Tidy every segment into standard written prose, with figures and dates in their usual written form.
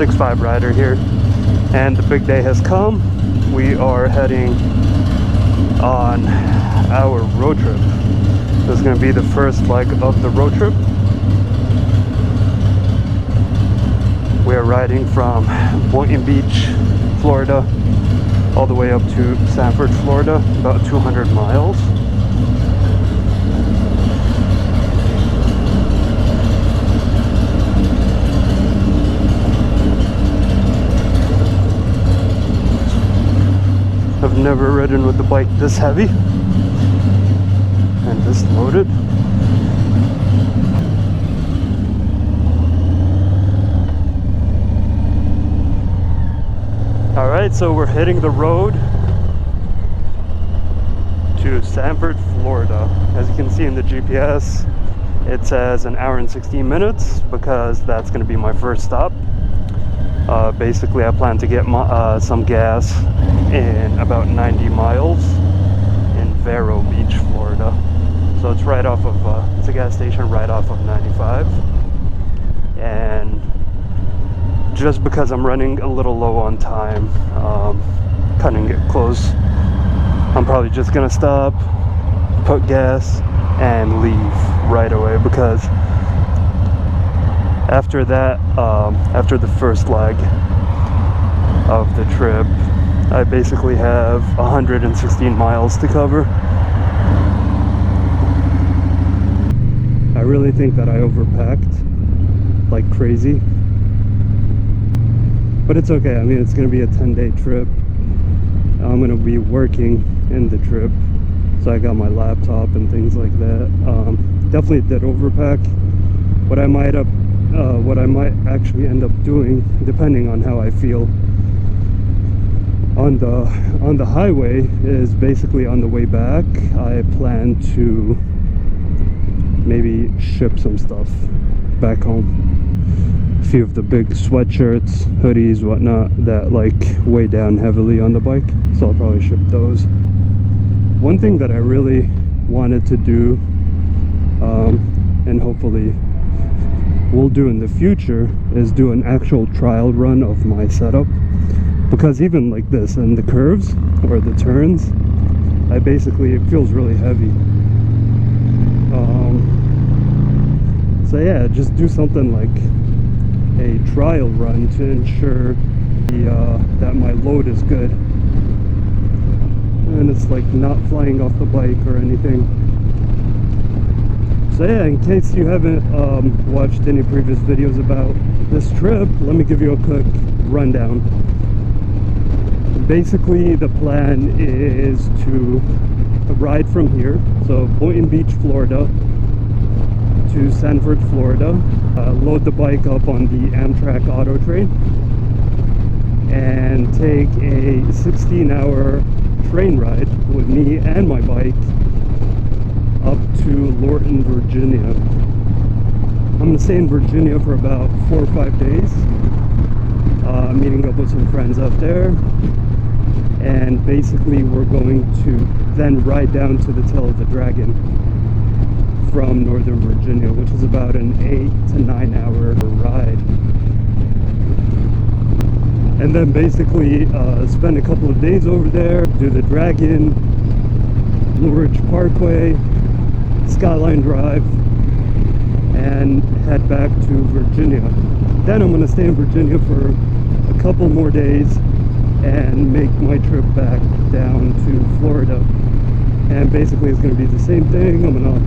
6'5" rider here, and the big day has come. We are heading on our road trip. This is going to be the first leg of the road trip. We are riding from Boynton Beach, Florida, all the way up to Sanford, Florida, about 200 miles. I've never ridden with the bike this heavy and this loaded. Alright, so we're hitting the road to Sanford, Florida. As you can see in the GPS, it says an hour and 16 minutes because that's going to be my first stop. Basically, I plan to get some gas in about 90 miles in Vero Beach, Florida. So it's right off of, it's a gas station right off of 95. And just because I'm running a little low on time, cutting it close, I'm probably just gonna stop, put gas, and leave right away, because after that, after the first leg of the trip, I basically have 116 miles to cover. I really think that I overpacked like crazy, but it's okay. I mean, it's gonna be a 10-day trip. I'm gonna be working in the trip, so I got my laptop and things like that. Definitely did overpack. What I might actually end up doing, depending on how I feel on the highway, is basically on the way back I plan to maybe ship some stuff back home. A few of the big sweatshirts, hoodies, whatnot that like weigh down heavily on the bike, so I'll probably ship those. One thing that I really wanted to do, and hopefully we'll do in the future, is do an actual trial run of my setup, because even like this and the curves or the turns, it feels really heavy. So yeah, just do something like a trial run to ensure that my load is good and it's like not flying off the bike or anything. So yeah, in case you haven't watched any previous videos about this trip, let me give you a quick rundown. Basically, the plan is to ride from here, so Boynton Beach, Florida, to Sanford, Florida, load the bike up on the Amtrak Auto Train, and take a 16-hour train ride with me and my bike up to Lorton, Virginia. I'm gonna stay in Virginia for about 4 or 5 days, meeting up with some friends out there, and basically we're going to then ride down to the tail of the dragon from Northern Virginia, which is about an 8 to 9 hour ride, and then basically spend a couple of days over there, do the Dragon, Blue Ridge Parkway, Skyline Drive, and head back to Virginia. Then I'm going to stay in Virginia for a couple more days and make my trip back down to Florida. And basically it's going to be the same thing. I'm going to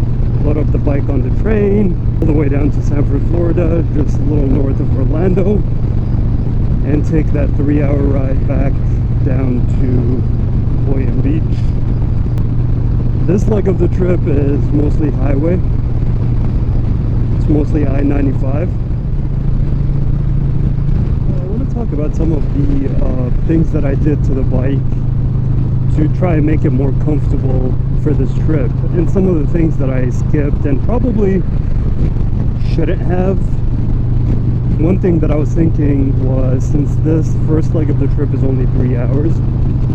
load up the bike on the train all the way down to Sanford, Florida, just a little north of Orlando, and take that 3-hour ride back down to Boynton Beach. This leg of the trip is mostly highway. It's mostly I-95. I want to talk about some of the things that I did to the bike to try and make it more comfortable for this trip, and some of the things that I skipped and probably shouldn't have. One thing that I was thinking was, since this first leg of the trip is only 3 hours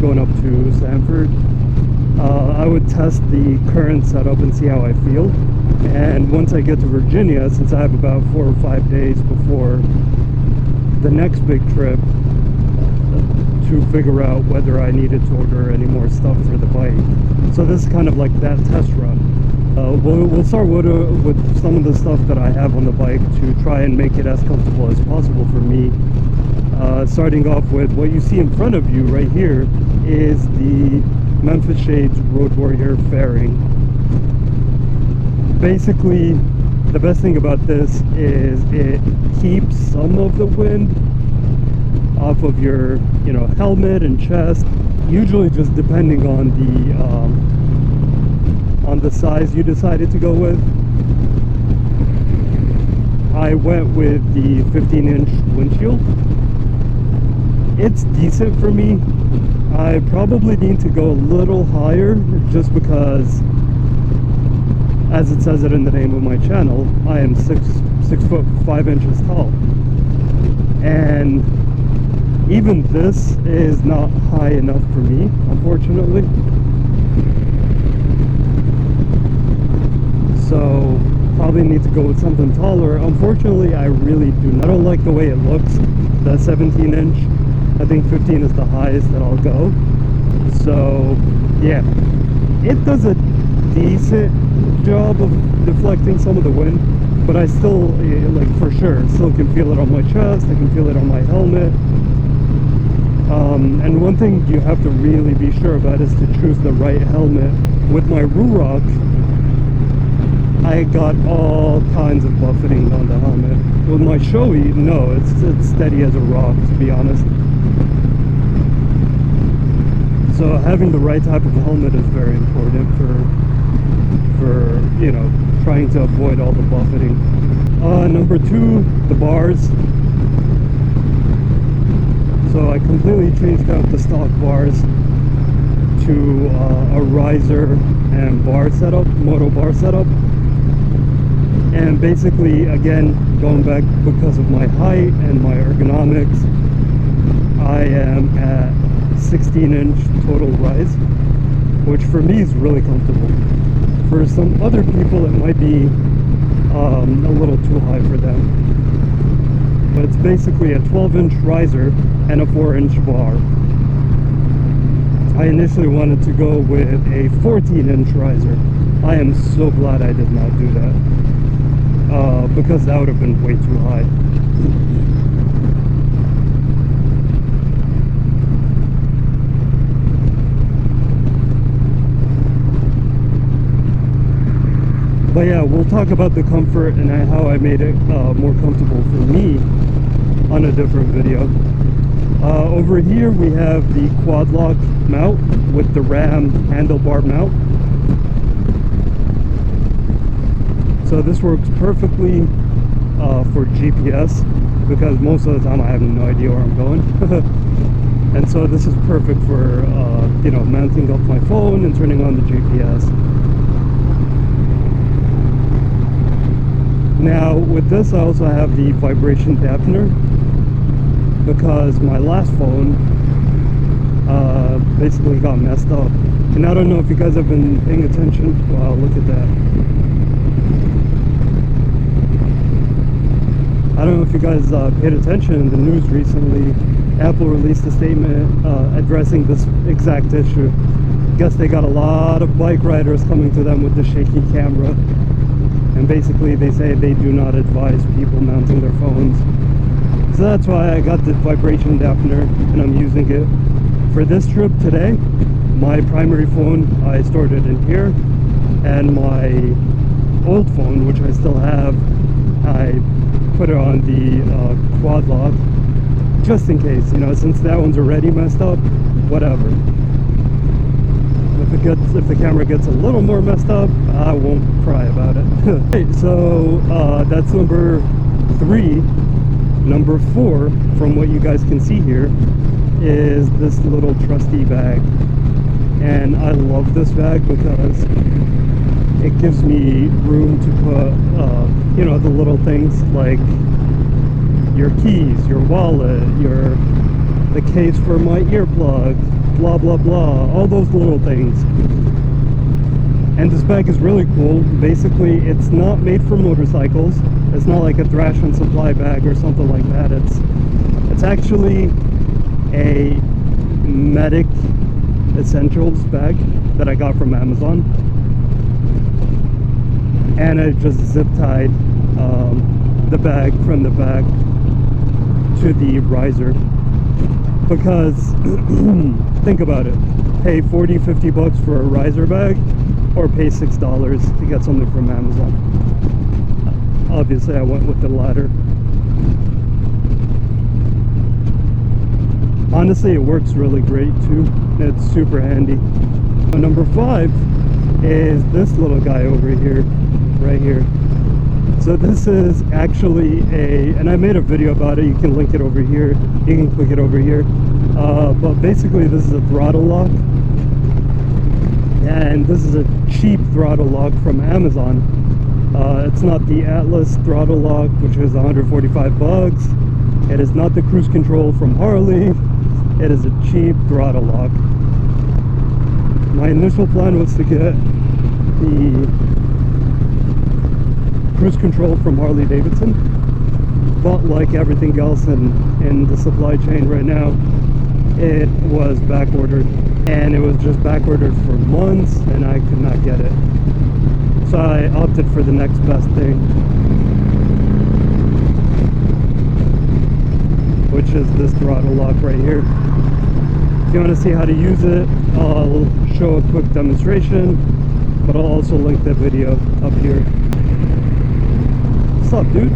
going up to Sanford, I would test the current setup and see how I feel. And once I get to Virginia, since I have about 4 or 5 days before the next big trip to figure out whether I needed to order any more stuff for the bike. So this is kind of like that test run. We'll start with some of the stuff that I have on the bike to try and make it as comfortable as possible for me. Starting off with what you see in front of you right here is the Memphis Shades Road Warrior fairing. Basically, the best thing about this is it keeps some of the wind off of your, you know, helmet and chest. Usually, just depending on the size you decided to go with. I went with the 15-inch windshield. It's decent for me. I probably need to go a little higher just because, as it says it in the name of my channel, I am 6 foot 5 inches tall. And even this is not high enough for me, unfortunately. So probably need to go with something taller. Unfortunately, I really do. I don't like the way it looks. That 17-inch. I think 15 is the highest that I'll go. So yeah, it does a decent job of deflecting some of the wind, but I still, like, for sure, still can feel it on my chest. I can feel it on my helmet. And one thing you have to really be sure about is to choose the right helmet. With my Ruroc, I got all kinds of buffeting on the helmet. With my Shoei, no, it's steady as a rock, to be honest. So having the right type of helmet is very important for you know, trying to avoid all the buffeting. Number 2, the bars. So I completely changed out the stock bars to a riser and bar setup, moto bar setup. And basically, again, going back because of my height and my ergonomics, I am at 16-inch total rise, which for me is really comfortable. For some other people, it might be a little too high for them. But it's basically a 12-inch riser and a 4-inch bar. I initially wanted to go with a 14-inch riser. I am so glad I did not do that, because that would have been way too high. But yeah, we'll talk about the comfort and how I made it more comfortable for me on a different video. Over here we have the quad lock mount with the Ram handlebar mount. So this works perfectly for GPS, because most of the time I have no idea where I'm going. And so this is perfect for you know, mounting up my phone and turning on the GPS. Now with this, I also have the vibration dampener, because my last phone basically got messed up. And I don't know if you guys have been paying attention. Wow, look at that. I don't know if you guys paid attention in the news recently. Apple released a statement addressing this exact issue. Guess they got a lot of bike riders coming to them with the shaky camera. And basically they say they do not advise people mounting their phones. So that's why I got the vibration dampener, and I'm using it. For this trip today, my primary phone, I stored it in here. And my old phone, which I still have, I put it on the quad lock, just in case, you know, since that one's already messed up, whatever. If the camera gets a little more messed up, I won't cry about it. Okay, so that's number 3. Number 4, from what you guys can see here, is this little trusty bag. And I love this bag because it gives me room to put, you know, the little things like your keys, your wallet, the case for my earplugs, blah blah blah, all those little things. And this bag is really cool. Basically, it's not made for motorcycles. It's not like a Thrash and Supply bag or something like that. It's actually a medic essentials bag that I got from Amazon, and I just zip tied the bag from the back to the riser, because think about it, pay 40-50 bucks for a riser bag or pay $6 to get something from Amazon. Obviously I went with the latter. Honestly, it works really great too. It's super handy. Number 5 is this little guy over here, right here. So this is actually and I made a video about it, you can link it over here, you can click it over here, but basically this is a throttle lock, and this is a cheap throttle lock from Amazon. It's not the Atlas throttle lock, which is 145 bucks. It is not the cruise control from Harley. It is a cheap throttle lock. My initial plan was to get the cruise control from Harley Davidson, but like everything else in the supply chain right now, it was back ordered, and it was just back ordered for months, and I could not get it. So I opted for the next best thing, which is this throttle lock right here. If you want to see how to use it, I'll show a quick demonstration, but I'll also link that video up here. What's up, dude?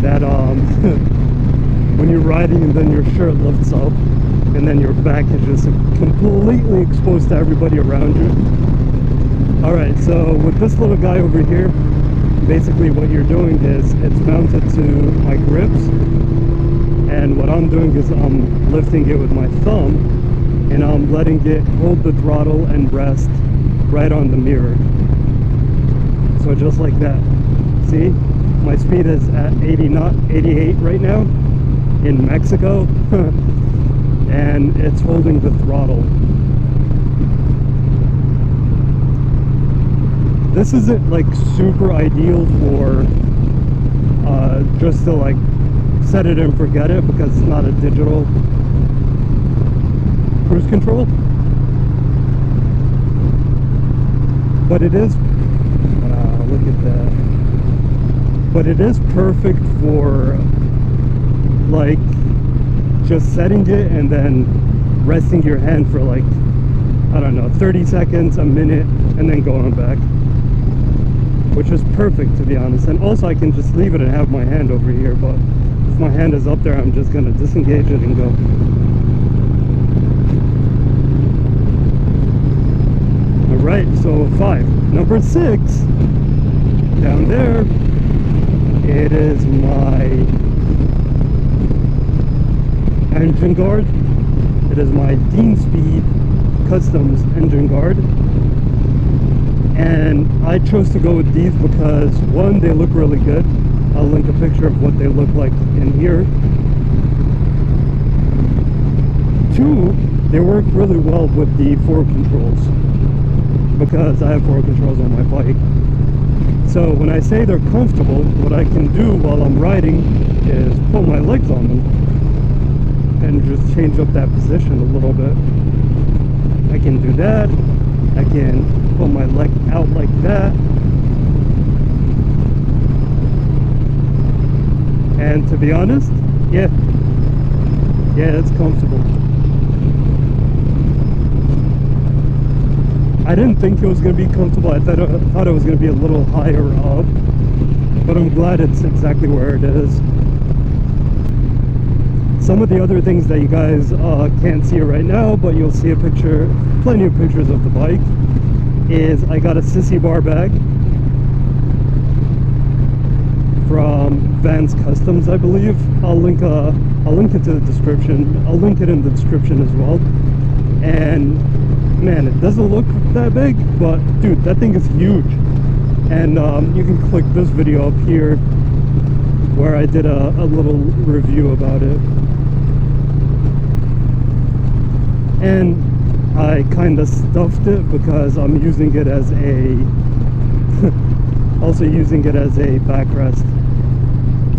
That when you're riding and then your shirt lifts up and then your back is just completely exposed to everybody around you. Alright, so with this little guy over here, basically what you're doing is it's mounted to my grips, and what I'm doing is I'm lifting it with my thumb, and I'm letting it hold the throttle and rest right on the mirror. So just like that. See? My speed is at 88 right now in Mexico, and it's holding the throttle. This isn't like super ideal for just to like set it and forget it, because it's not a digital cruise control, but it is look at that, but it is perfect for like just setting it and then resting your hand for like, I don't know, 30 seconds, a minute, and then going back, which is perfect, to be honest. And also I can just leave it and have my hand over here, but if my hand is up there, I'm just gonna disengage it and go. Alright, so 5. Number 6, down there, it is my engine guard. It is my Dean Speed Customs engine guard, and I chose to go with these because, one, they look really good. I'll link a picture of what they look like in here. 2, they work really well with the 4 controls, because I have 4 controls on my bike. So when I say they're comfortable, what I can do while I'm riding is put my legs on them and just change up that position a little bit. I can do that. I can put my leg out like that. And to be honest, yeah, it's comfortable. I didn't think it was going to be comfortable. I thought it was going to be a little higher up, but I'm glad it's exactly where it is. Some of the other things that you guys can't see right now, but you'll see a picture, plenty of pictures of the bike, is I got a Sissy Bar Bag from Vans Customs, I believe. I'll link it to the description. I'll link it in the description as well. And man, it doesn't look that big, but dude, that thing is huge. And you can click this video up here where I did a little review about it. And I kind of stuffed it because I'm using it as a also using it as a backrest,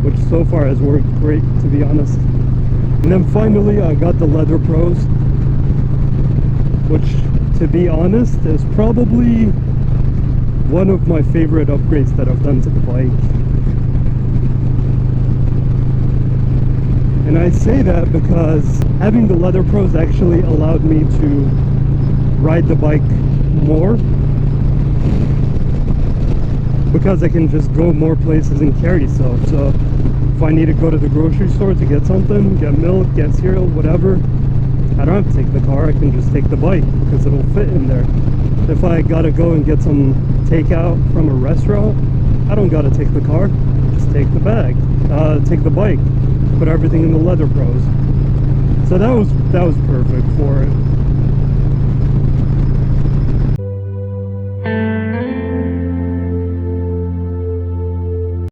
which so far has worked great, to be honest. And then finally I got the Leather Pros, which, to be honest, is probably one of my favorite upgrades that I've done to the bike. And I say that because having the Leather Pros actually allowed me to ride the bike more, because I can just go more places and carry stuff. So if I need to go to the grocery store to get something, get milk, get cereal, whatever, I don't have to take the car, I can just take the bike because it'll fit in there. If I gotta go and get some takeout from a restaurant, I don't gotta take the car, just take the bag, take the bike, put everything in the Leather Pros. So that was perfect for it.